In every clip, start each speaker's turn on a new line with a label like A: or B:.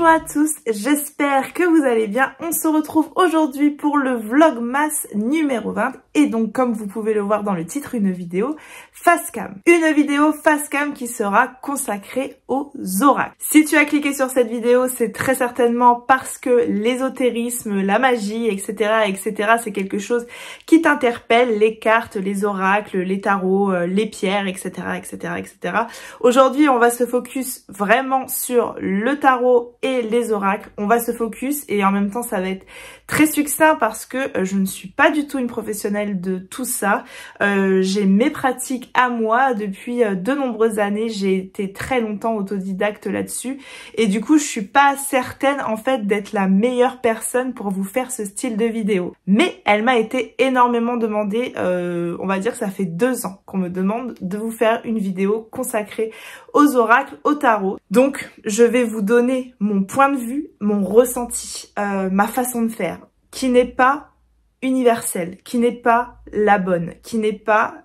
A: Bonjour à tous, j'espère que vous allez bien. On se retrouve aujourd'hui pour le Vlogmas numéro 20 et donc comme vous pouvez le voir dans le titre, une vidéo face cam. Une vidéo face cam qui sera consacrée aux oracles. Si tu as cliqué sur cette vidéo, c'est très certainement parce que l'ésotérisme, la magie, etc. c'est quelque chose qui t'interpelle, les cartes, les oracles, les tarots, les pierres, etc. Aujourd'hui, on va se focus vraiment sur le tarot et les oracles. On va se focus et en même temps, ça va être très succinct parce que je ne suis pas du tout une professionnelle de tout ça. J'ai mes pratiques à moi depuis de nombreuses années. J'ai été très longtemps autodidacte là-dessus et du coup, je suis pas certaine en fait d'être la meilleure personne pour vous faire ce style de vidéo. Mais elle m'a été énormément demandée. On va dire que ça fait 2 ans qu'on me demande de vous faire une vidéo consacrée aux oracles, au tarot. Donc, je vais vous donner mon point de vue, mon ressenti, ma façon de faire, qui n'est pas universelle, qui n'est pas la bonne, qui n'est pas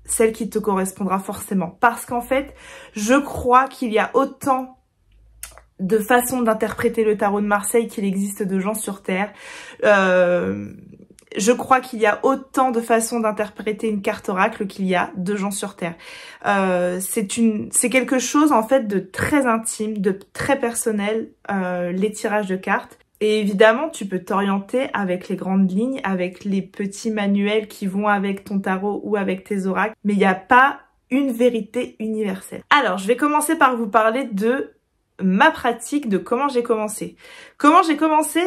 A: celle qui te correspondra forcément. Parce qu'en fait, je crois qu'il y a autant de façons d'interpréter le tarot de Marseille qu'il existe de gens sur Terre. Je crois qu'il y a autant de façons d'interpréter une carte oracle qu'il y a de gens sur Terre. C'est quelque chose en fait de très intime, de très personnel, les tirages de cartes. Et évidemment, tu peux t'orienter avec les grandes lignes, avec les petits manuels qui vont avec ton tarot ou avec tes oracles, mais il n'y a pas une vérité universelle. Alors, je vais commencer par vous parler de ma pratique, de comment j'ai commencé. Comment j'ai commencé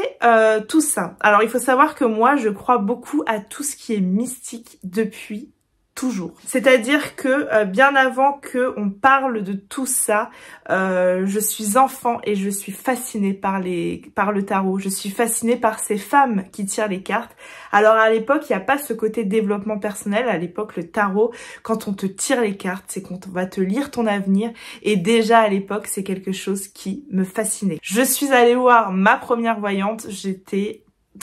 A: tout ça. Alors il faut savoir que moi je crois beaucoup à tout ce qui est mystique depuis toujours. C'est-à-dire que bien avant que on parle de tout ça, je suis enfant et je suis fascinée par le tarot. Je suis fascinée par ces femmes qui tirent les cartes. Alors à l'époque, il n'y a pas ce côté développement personnel. À l'époque, le tarot, quand on te tire les cartes, c'est qu'on va te lire ton avenir. Et déjà à l'époque, c'est quelque chose qui me fascinait. Je suis allée voir ma première voyante.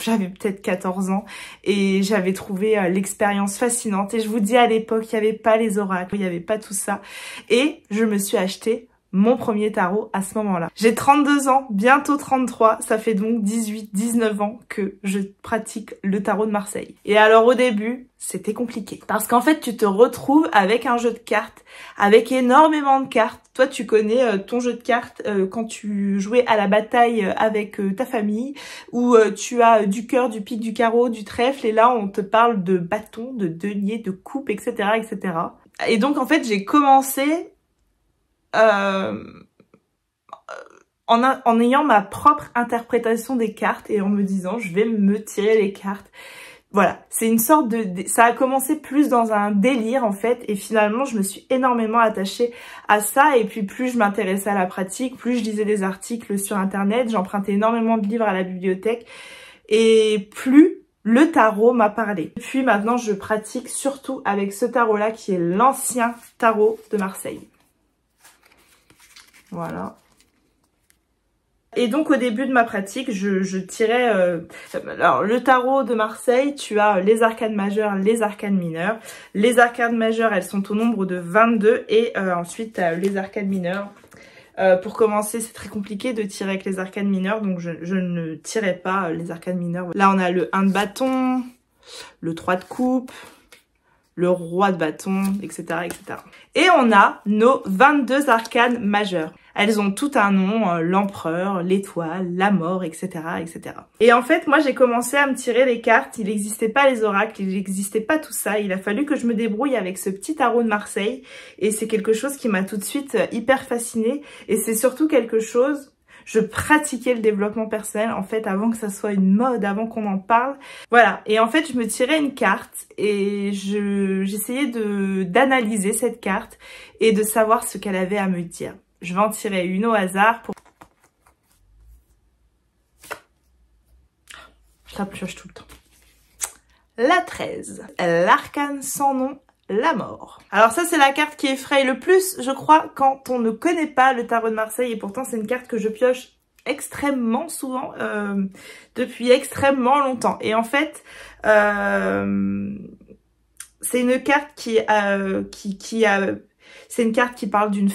A: J'avais peut-être 14 ans et j'avais trouvé l'expérience fascinante. Et je vous dis, à l'époque, il n'y avait pas les oracles, il n'y avait pas tout ça. Et je me suis acheté mon premier tarot à ce moment-là. J'ai 32 ans, bientôt 33. Ça fait donc 18-19 ans que je pratique le tarot de Marseille. Et alors au début, c'était compliqué. Parce qu'en fait, tu te retrouves avec un jeu de cartes, avec énormément de cartes. Toi, tu connais ton jeu de cartes quand tu jouais à la bataille avec ta famille, où tu as du cœur, du pique, du carreau, du trèfle. Et là, on te parle de bâton, de denier, de coupe, etc. Et donc, en fait, j'ai commencé en ayant ma propre interprétation des cartes et en me disant je vais me tirer les cartes. Voilà, c'est une sorte ça a commencé plus dans un délire en fait et finalement je me suis énormément attachée à ça et puis plus je m'intéressais à la pratique, plus je lisais des articles sur internet, j'empruntais énormément de livres à la bibliothèque et plus le tarot m'a parlé. Depuis maintenant je pratique surtout avec ce tarot là qui est l'ancien tarot de Marseille. Voilà. Et donc au début de ma pratique, je tirais... alors le tarot de Marseille, tu as les arcanes majeures, les arcanes mineures. Les arcanes majeures, elles sont au nombre de 22 et ensuite les arcanes mineures. Pour commencer, c'est très compliqué de tirer avec les arcanes mineures, donc je ne tirais pas les arcanes mineures. Là, on a le 1 de bâton, le 3 de coupe, le roi de bâton, etc. Et on a nos 22 arcanes majeures. Elles ont tout un nom, l'empereur, l'étoile, la mort, etc. Et en fait, moi, j'ai commencé à me tirer les cartes. Il n'existait pas les oracles, il n'existait pas tout ça. Il a fallu que je me débrouille avec ce petit tarot de Marseille. Et c'est quelque chose qui m'a tout de suite hyper fascinée. Et c'est surtout quelque chose... Je pratiquais le développement personnel en fait avant que ça soit une mode, avant qu'on en parle. Voilà, et en fait je me tirais une carte et j'essayais d'analyser cette carte et de savoir ce qu'elle avait à me dire. Je vais en tirer une au hasard pour... Je la pioche tout le temps. La 13, l'arcane sans nom. La mort. Alors ça c'est la carte qui effraie le plus je crois quand on ne connaît pas le tarot de Marseille et pourtant c'est une carte que je pioche extrêmement souvent depuis extrêmement longtemps et en fait c'est une carte c'est une carte qui parle d'une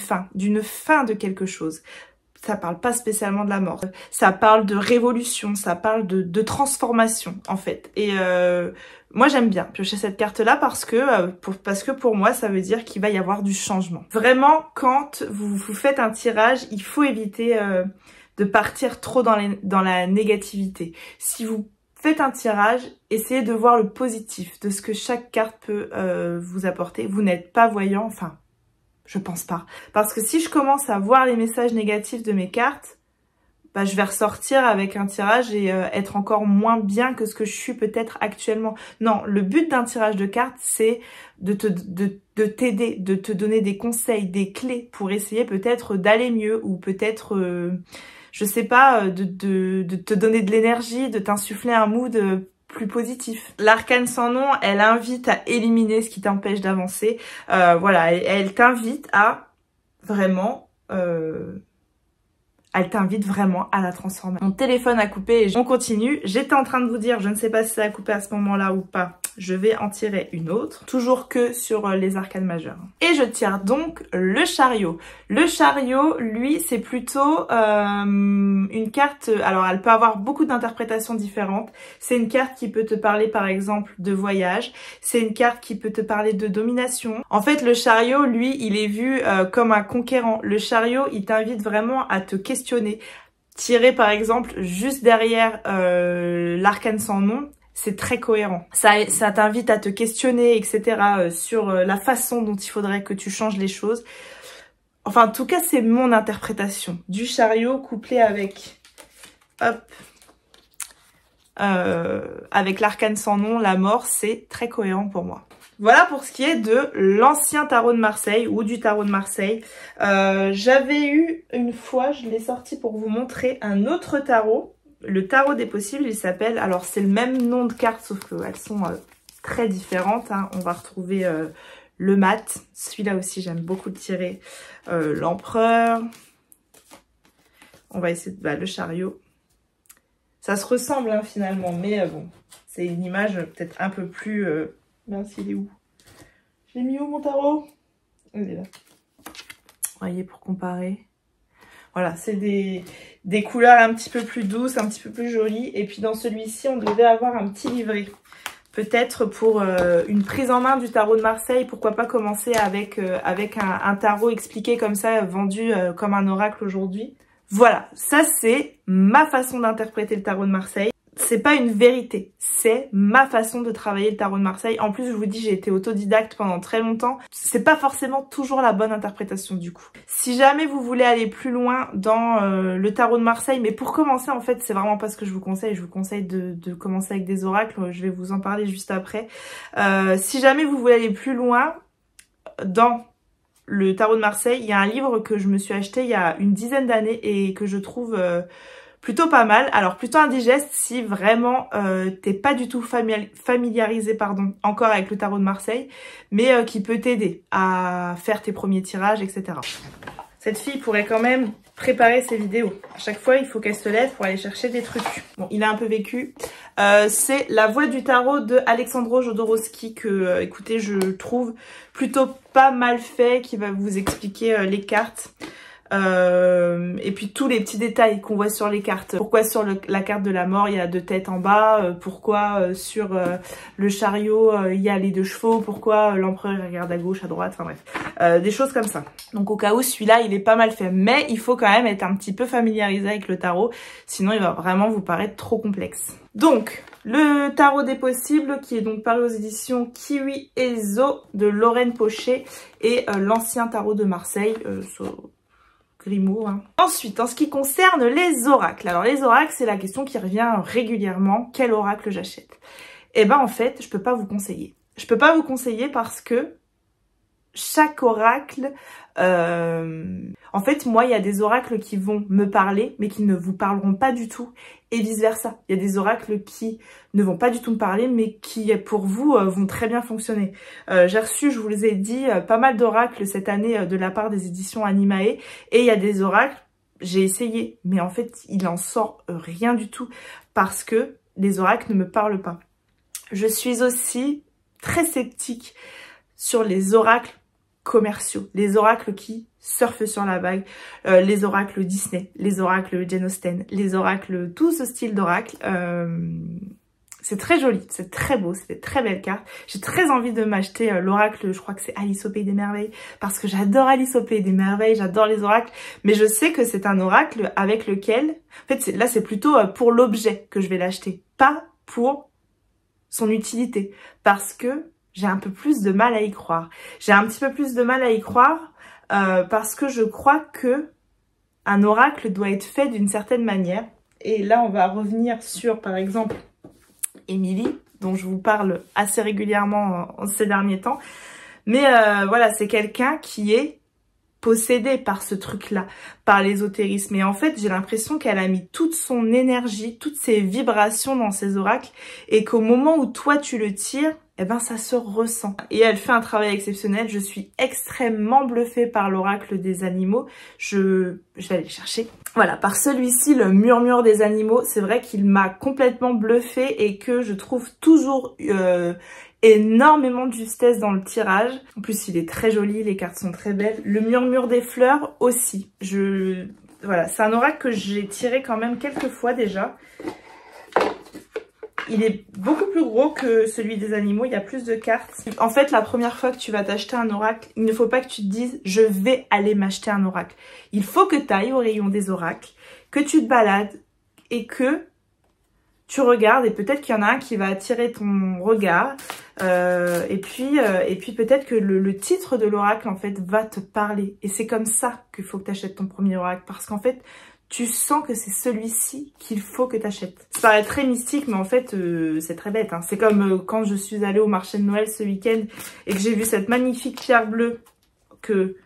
A: fin de quelque chose. ça parle pas spécialement de la mort. Ça parle de révolution, ça parle de transformation en fait. Et moi j'aime bien piocher cette carte-là parce que pour moi ça veut dire qu'il va y avoir du changement. Vraiment, quand vous faites un tirage, il faut éviter de partir trop dans la négativité. Si vous faites un tirage, essayez de voir le positif de ce que chaque carte peut vous apporter. Vous n'êtes pas voyant, enfin... Je pense pas. Parce que si je commence à voir les messages négatifs de mes cartes, bah, je vais ressortir avec un tirage et être encore moins bien que ce que je suis peut-être actuellement. Non, le but d'un tirage de cartes, c'est de t'aider, de te donner des conseils, des clés pour essayer peut-être d'aller mieux ou peut-être, je sais pas, de te donner de l'énergie, de t'insuffler un mood plus positif. L'arcane sans nom, elle invite à éliminer ce qui t'empêche d'avancer. Voilà, elle t'invite à vraiment... elle t'invite vraiment à la transformer. Mon téléphone a coupé et on continue. J'étais en train de vous dire, je ne sais pas si ça a coupé à ce moment-là ou pas. Je vais en tirer une autre. Toujours que sur les arcanes majeures. Et je tire donc le chariot. Le chariot, lui, c'est plutôt une carte... Alors, elle peut avoir beaucoup d'interprétations différentes. C'est une carte qui peut te parler, par exemple, de voyage. C'est une carte qui peut te parler de domination. En fait, le chariot, lui, il est vu comme un conquérant. Le chariot, il t'invite vraiment à te questionner. Tirer par exemple juste derrière l'arcane sans nom, c'est très cohérent. Ça t'invite à te questionner, etc. Sur la façon dont il faudrait que tu changes les choses. Enfin, en tout cas, c'est mon interprétation du chariot couplé avec, hop, avec l'arcane sans nom, la mort, c'est très cohérent pour moi. Voilà pour ce qui est de l'ancien tarot de Marseille ou du tarot de Marseille. J'avais eu une fois, je l'ai sorti pour vous montrer un autre tarot. Le tarot des possibles, il s'appelle, alors c'est le même nom de carte sauf qu'elles sont très différentes. Hein. On va retrouver le mat, celui-là aussi j'aime beaucoup le tirer. L'empereur, on va essayer de... le chariot. Ça se ressemble hein, finalement, mais bon, c'est une image peut-être un peu plus... Mince, il est où? Je l'ai mis où mon tarot? Il est là. Vous voyez, pour comparer. Voilà, c'est des couleurs un petit peu plus douces, un petit peu plus jolies. Et puis dans celui-ci, on devait avoir un petit livret. Peut-être pour une prise en main du tarot de Marseille, pourquoi pas commencer avec un tarot expliqué comme ça, vendu comme un oracle aujourd'hui. Voilà, ça c'est ma façon d'interpréter le tarot de Marseille. C'est pas une vérité, c'est ma façon de travailler le tarot de Marseille. En plus, je vous dis, j'ai été autodidacte pendant très longtemps. C'est pas forcément toujours la bonne interprétation du coup. Si jamais vous voulez aller plus loin dans le tarot de Marseille, mais pour commencer, en fait, c'est vraiment pas ce que je vous conseille. Je vous conseille de commencer avec des oracles. Je vais vous en parler juste après. Si jamais vous voulez aller plus loin dans le tarot de Marseille, il y a un livre que je me suis acheté il y a une dizaine d'années et que je trouve... plutôt pas mal, alors plutôt indigeste si vraiment t'es pas du tout familiarisé encore avec le tarot de Marseille, mais qui peut t'aider à faire tes premiers tirages, etc. Cette fille pourrait quand même préparer ses vidéos. À chaque fois, il faut qu'elle se lève pour aller chercher des trucs. Bon, il a un peu vécu. C'est La Voix du Tarot de Alexandro Jodorowsky que, écoutez, je trouve plutôt pas mal fait, qui va vous expliquer les cartes. Et puis tous les petits détails qu'on voit sur les cartes. Pourquoi sur la carte de la mort il y a 2 têtes en bas, pourquoi sur le chariot il y a les 2 chevaux, pourquoi l'empereur regarde à gauche, à droite, enfin bref. Des choses comme ça. Donc au cas où celui-là il est pas mal fait, mais il faut quand même être un petit peu familiarisé avec le tarot, sinon il va vraiment vous paraître trop complexe. Donc le tarot des possibles qui est donc paru aux éditions Kiwi et Zo de Lorraine Pochet et l'ancien tarot de Marseille Grimaud, hein. Ensuite, en ce qui concerne les oracles. Alors les oracles, c'est la question qui revient régulièrement. Quel oracle j'achète? Eh ben en fait, je peux pas vous conseiller. Je peux pas vous conseiller parce que chaque oracle... En fait, moi, il y a des oracles qui vont me parler, mais qui ne vous parleront pas du tout, et vice-versa. Il y a des oracles qui ne vont pas du tout me parler, mais qui, pour vous, vont très bien fonctionner. J'ai reçu, je vous les ai dit, pas mal d'oracles cette année de la part des éditions Animae, et il y a des oracles, j'ai essayé, mais en fait, il en sort rien du tout, parce que les oracles ne me parlent pas. Je suis aussi très sceptique sur les oracles commerciaux, les oracles qui surfent sur la vague, les oracles Disney, les oracles Jane Austen, les oracles, tout ce style d'oracle. C'est très joli, c'est très beau, c'est des très belles cartes. J'ai très envie de m'acheter l'oracle, je crois que c'est Alice au Pays des Merveilles, parce que j'adore Alice au Pays des Merveilles, j'adore les oracles, mais je sais que c'est un oracle avec lequel, en fait là c'est plutôt pour l'objet que je vais l'acheter, pas pour son utilité, parce que j'ai un peu plus de mal à y croire. J'ai un petit peu plus de mal à y croire parce que je crois que un oracle doit être fait d'une certaine manière. Et là on va revenir sur par exemple Émilie, dont je vous parle assez régulièrement en ces derniers temps. Mais voilà, c'est quelqu'un qui est possédé par ce truc-là, par l'ésotérisme. Et en fait, j'ai l'impression qu'elle a mis toute son énergie, toutes ses vibrations dans ses oracles, et qu'au moment où toi tu le tires, eh ben ça se ressent. Et elle fait un travail exceptionnel. Je suis extrêmement bluffée par l'oracle des animaux. Je vais aller le chercher. Voilà, par celui-ci, le murmure des animaux, c'est vrai qu'il m'a complètement bluffée et que je trouve toujours énormément de justesse dans le tirage. En plus, il est très joli, les cartes sont très belles. Le murmure des fleurs aussi. Voilà, c'est un oracle que j'ai tiré quand même quelques fois déjà. Il est beaucoup plus gros que celui des animaux, il y a plus de cartes. En fait, la première fois que tu vas t'acheter un oracle, il ne faut pas que tu te dises « je vais aller m'acheter un oracle ». Il faut que tu ailles au rayon des oracles, que tu te balades et que tu regardes. Et peut-être qu'il y en a un qui va attirer ton regard. Et puis peut-être que le titre de l'oracle, en fait, va te parler. Et c'est comme ça qu'il faut que tu achètes ton premier oracle. Parce qu'en fait, tu sens que c'est celui-ci qu'il faut que tu achètes. Ça paraît très mystique, mais en fait, c'est très bête. Hein. C'est comme quand je suis allée au marché de Noël ce week-end et que j'ai vu cette magnifique pierre bleue que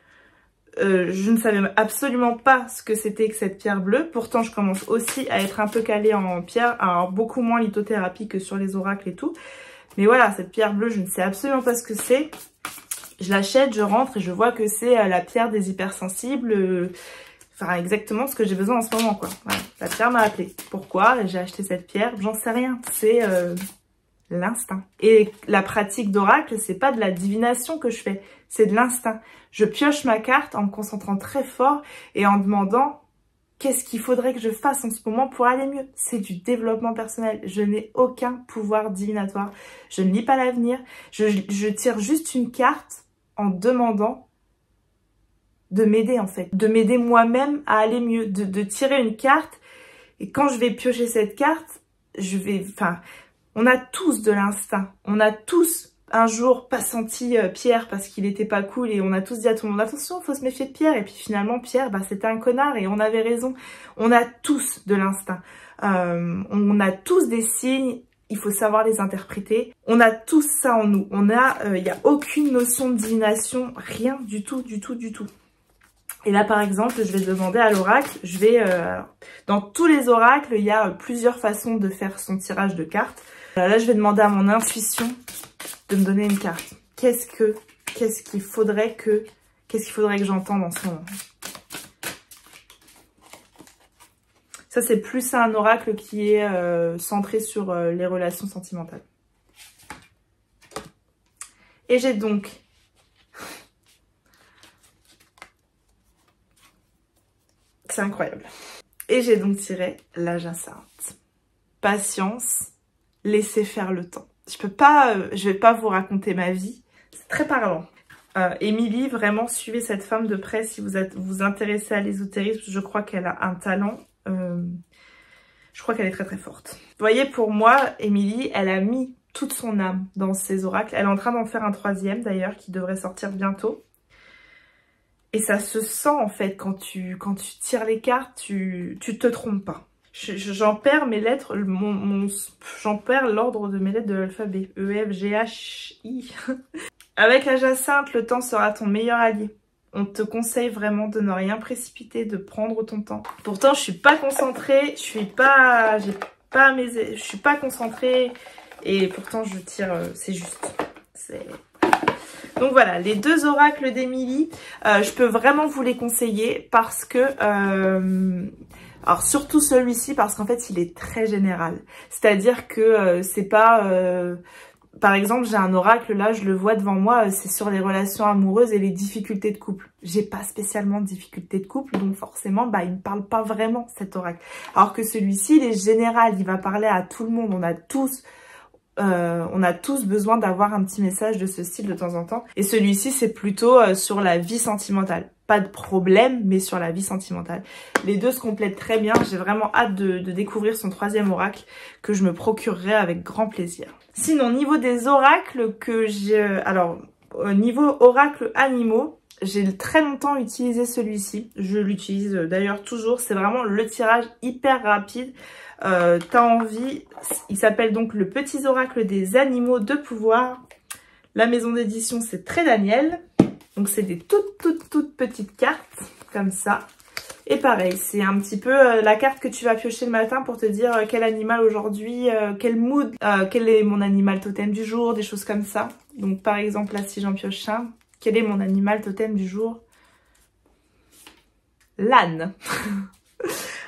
A: je ne savais absolument pas ce que c'était que cette pierre bleue. Pourtant, je commence aussi à être un peu calée en pierre, alors beaucoup moins lithothérapie que sur les oracles et tout. Mais voilà, cette pierre bleue, je ne sais absolument pas ce que c'est. Je l'achète, je rentre et je vois que c'est la pierre des hypersensibles. Enfin, exactement ce que j'ai besoin en ce moment, quoi. Voilà, la pierre m'a appelée. Pourquoi j'ai acheté cette pierre? J'en sais rien. C'est l'instinct. Et la pratique d'oracle, c'est pas de la divination que je fais, c'est de l'instinct. Je pioche ma carte en me concentrant très fort et en demandant qu'est-ce qu'il faudrait que je fasse en ce moment pour aller mieux. C'est du développement personnel. Je n'ai aucun pouvoir divinatoire. Je ne lis pas l'avenir. Je tire juste une carte en demandant de m'aider en fait, de m'aider moi-même à aller mieux, de tirer une carte et quand je vais piocher cette carte, on a tous de l'instinct, on a tous un jour pas senti Pierre parce qu'il était pas cool et on a tous dit à tout le monde attention, faut se méfier de Pierre et puis finalement Pierre, c'était un connard et on avait raison. On a tous de l'instinct, on a tous des signes. Il faut savoir les interpréter. On a tous ça en nous. Il n'y a aucune notion de divination, rien du tout, du tout, du tout. Et là, par exemple, je vais demander à l'oracle, dans tous les oracles, il y a plusieurs façons de faire son tirage de cartes. Là, je vais demander à mon intuition de me donner une carte. Qu'est-ce qu'il faudrait que j'entende en ce moment? Ça, c'est plus un oracle qui est centré sur les relations sentimentales. Et j'ai donc c'est incroyable. Et j'ai donc tiré la Jacinthe. Patience, laissez faire le temps. Je vais pas vous raconter ma vie. C'est très parlant. Émilie, vraiment, suivez cette femme de près si vous vous intéressez à l'ésotérisme. Je crois qu'elle a un talent. Je crois qu'elle est très très forte. Vous voyez, pour moi, Émilie, elle a mis toute son âme dans ses oracles. Elle est en train d'en faire un troisième d'ailleurs qui devrait sortir bientôt. Et ça se sent en fait quand tu tires les cartes, tu te trompes pas. J'en perds mes lettres, j'en perds l'ordre de mes lettres de l'alphabet. E, F, G, H, I. Avec la Jacinthe, le temps sera ton meilleur allié. On te conseille vraiment de ne rien précipiter, de prendre ton temps. Pourtant, je suis pas concentrée, je suis pas concentrée et pourtant je tire, c'est juste. Donc voilà, les deux oracles d'Émilie, je peux vraiment vous les conseiller parce que, alors surtout celui-ci parce qu'en fait il est très général. C'est-à-dire que c'est pas Par exemple, j'ai un oracle, là, je le vois devant moi, c'est sur les relations amoureuses et les difficultés de couple. J'ai pas spécialement de difficultés de couple, donc forcément, bah, il me parle pas vraiment, cet oracle. Alors que celui-ci, il est général, il va parler à tout le monde, on a tous besoin d'avoir un petit message de ce style de temps en temps. Et celui-ci, c'est plutôt sur la vie sentimentale. Pas de problème, mais sur la vie sentimentale. Les deux se complètent très bien. J'ai vraiment hâte de découvrir son troisième oracle que je me procurerai avec grand plaisir. Sinon, niveau des oracles que j'ai... Alors, au niveau oracle animaux, j'ai très longtemps utilisé celui-ci. Je l'utilise d'ailleurs toujours. C'est vraiment le tirage hyper rapide. T'as envie, il s'appelle donc le Petit Oracle des animaux de pouvoir. La maison d'édition, c'est Très Daniel. Donc c'est des toutes petites cartes, comme ça. Et pareil, c'est un petit peu la carte que tu vas piocher le matin pour te dire quel animal aujourd'hui, quel mood, quel est mon animal totem du jour, des choses comme ça. Donc par exemple, là, si j'en pioche un, quel est mon animal totem du jour? L'âne.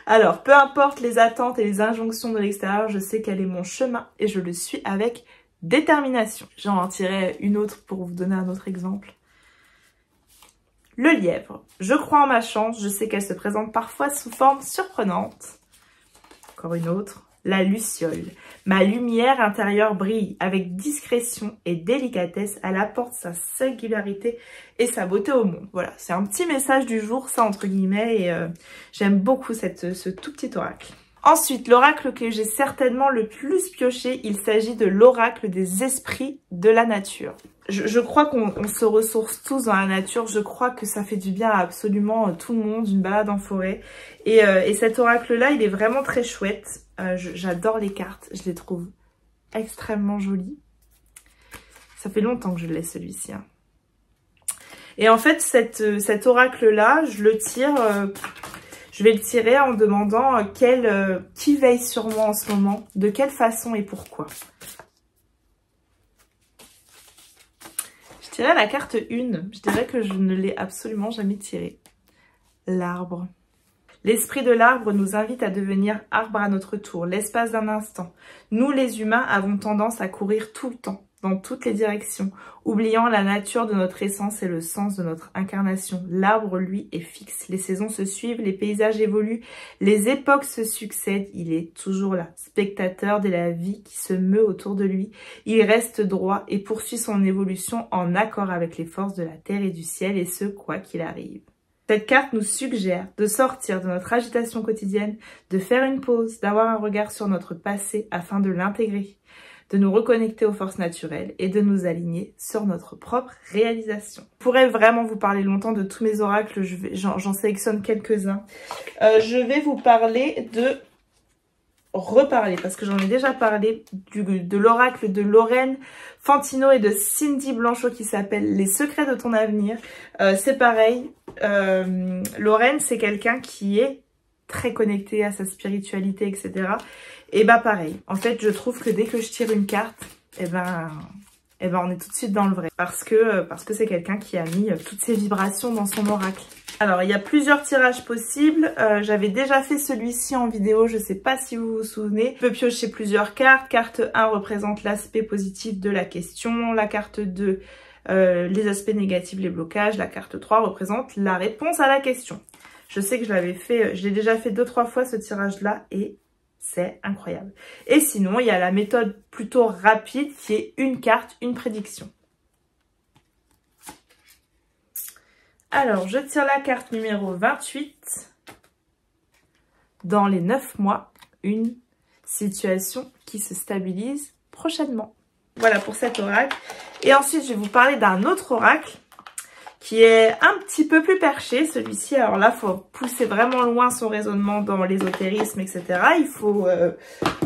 A: Alors, peu importe les attentes et les injonctions de l'extérieur, je sais quel est mon chemin et je le suis avec détermination. J'en tirerai une autre pour vous donner un autre exemple. Le lièvre. Je crois en ma chance, je sais qu'elle se présente parfois sous forme surprenante. Encore une autre. La luciole. Ma lumière intérieure brille avec discrétion et délicatesse. Elle apporte sa singularité et sa beauté au monde. Voilà, c'est un petit message du jour, ça entre guillemets, et j'aime beaucoup ce tout petit oracle. Ensuite, l'oracle que j'ai certainement le plus pioché, il s'agit de l'oracle des esprits de la nature. Je crois qu'on se ressource tous dans la nature, je crois que ça fait du bien à absolument tout le monde, une balade en forêt. Et cet oracle-là, il est vraiment très chouette. J'adore les cartes, je les trouve extrêmement jolies. Ça fait longtemps que je l'ai celui-ci. Hein. Et en fait, cet oracle-là, je le tire... je vais le tirer en demandant qui veille sur moi en ce moment, de quelle façon et pourquoi. Je tirerai la carte 1, je dirais que je ne l'ai absolument jamais tirée. L'arbre. L'esprit de l'arbre nous invite à devenir arbre à notre tour, l'espace d'un instant. Nous les humains avons tendance à courir tout le temps, dans toutes les directions, oubliant la nature de notre essence et le sens de notre incarnation. L'arbre, lui, est fixe. Les saisons se suivent, les paysages évoluent, les époques se succèdent. Il est toujours là, spectateur de la vie qui se meut autour de lui. Il reste droit et poursuit son évolution en accord avec les forces de la terre et du ciel, et ce, quoi qu'il arrive. Cette carte nous suggère de sortir de notre agitation quotidienne, de faire une pause, d'avoir un regard sur notre passé afin de l'intégrer, de nous reconnecter aux forces naturelles et de nous aligner sur notre propre réalisation. Je pourrais vraiment vous parler longtemps de tous mes oracles, j'en sélectionne quelques-uns. Je vais vous parler parce que j'en ai déjà parlé, de l'oracle de Lorraine Fantino et de Cindy Blanchot qui s'appelle Les secrets de ton avenir. C'est pareil, Lorraine, c'est quelqu'un qui est très connecté à sa spiritualité, etc. Et bah pareil, en fait, je trouve que dès que je tire une carte, on est tout de suite dans le vrai. Parce que c'est quelqu'un qui a mis toutes ses vibrations dans son oracle. Alors, il y a plusieurs tirages possibles. J'avais déjà fait celui-ci en vidéo, je ne sais pas si vous vous souvenez. Je peux piocher plusieurs cartes. Carte 1 représente l'aspect positif de la question. La carte 2, les aspects négatifs, les blocages. La carte 3 représente la réponse à la question. Je sais que je l'ai déjà fait 2-3 fois ce tirage-là et c'est incroyable. Et sinon, il y a la méthode plutôt rapide qui est une carte, une prédiction. Alors, je tire la carte numéro 28. Dans les 9 mois, une situation qui se stabilise prochainement. Voilà pour cet oracle. Et ensuite, je vais vous parler d'un autre oracle qui est un petit peu plus perché, celui-ci. Alors là, il faut pousser vraiment loin son raisonnement dans l'ésotérisme, etc. Il faut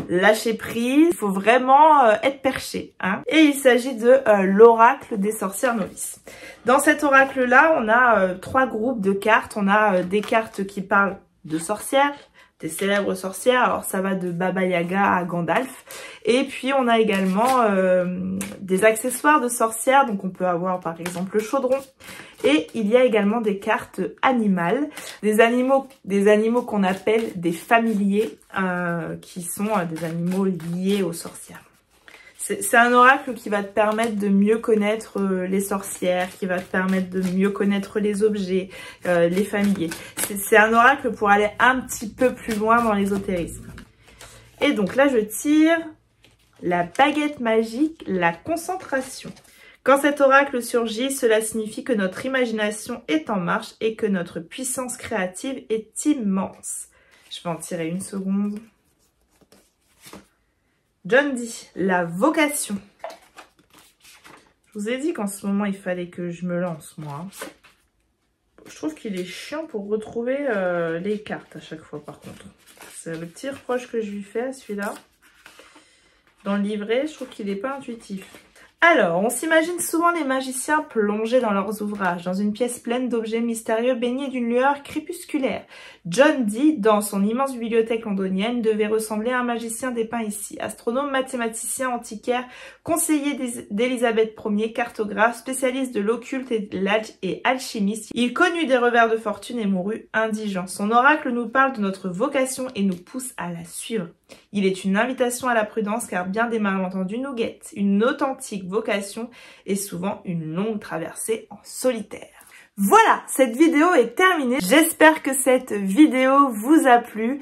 A: lâcher prise, il faut vraiment être perché. Hein. Et il s'agit de l'oracle des sorcières novices. Dans cet oracle-là, on a 3 groupes de cartes. On a des cartes qui parlent de sorcières, des célèbres sorcières, alors ça va de Baba Yaga à Gandalf. Et puis on a également des accessoires de sorcières, donc on peut avoir par exemple le chaudron. Et il y a également des cartes animales, des animaux qu'on appelle des familiers, qui sont des animaux liés aux sorcières. C'est un oracle qui va te permettre de mieux connaître les sorcières, qui va te permettre de mieux connaître les objets, les familiers. C'est un oracle pour aller un petit peu plus loin dans l'ésotérisme. Et donc là, je tire la baguette magique, la concentration. Quand cet oracle surgit, cela signifie que notre imagination est en marche et que notre puissance créative est immense. Je vais en tirer une seconde. John Dee, la vocation. Je vous ai dit qu'en ce moment, il fallait que je me lance, moi. Je trouve qu'il est chiant pour retrouver les cartes à chaque fois, par contre. C'est le petit reproche que je lui fais à celui-là. Dans le livret, je trouve qu'il n'est pas intuitif. Alors, on s'imagine souvent les magiciens plongés dans leurs ouvrages, dans une pièce pleine d'objets mystérieux baignés d'une lueur crépusculaire. John Dee, dans son immense bibliothèque londonienne, devait ressembler à un magicien dépeint ici. Astronome, mathématicien antiquaire, conseiller d'Élisabeth Ier, cartographe, spécialiste de l'occulte et alchimiste, il connut des revers de fortune et mourut indigent. Son oracle nous parle de notre vocation et nous pousse à la suivre. Il est une invitation à la prudence car bien des malentendus nous guettent. Une authentique vocation est souvent une longue traversée en solitaire. Voilà, cette vidéo est terminée. J'espère que cette vidéo vous a plu.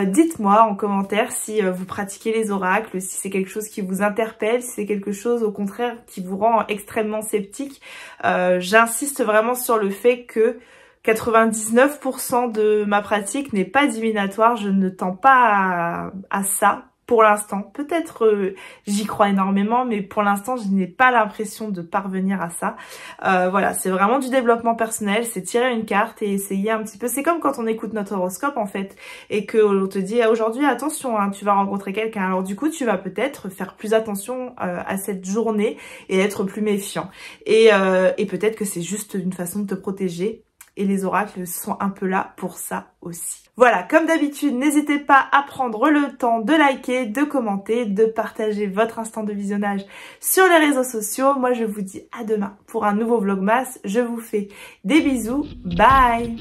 A: Dites-moi en commentaire si vous pratiquez les oracles, si c'est quelque chose qui vous interpelle, si c'est quelque chose au contraire qui vous rend extrêmement sceptique. J'insiste vraiment sur le fait que 99% de ma pratique n'est pas divinatoire, je ne tends pas à ça pour l'instant. Peut-être j'y crois énormément, mais pour l'instant je n'ai pas l'impression de parvenir à ça. Voilà, c'est vraiment du développement personnel, c'est tirer une carte et essayer un petit peu. C'est comme quand on écoute notre horoscope en fait, et qu'on te dit aujourd'hui attention, hein, tu vas rencontrer quelqu'un. Alors du coup tu vas peut-être faire plus attention à cette journée et être plus méfiant. Et peut-être que c'est juste une façon de te protéger. Et les oracles sont un peu là pour ça aussi. Voilà, comme d'habitude, n'hésitez pas à prendre le temps de liker, de commenter, de partager votre instant de visionnage sur les réseaux sociaux. Moi, je vous dis à demain pour un nouveau Vlogmas. Je vous fais des bisous. Bye!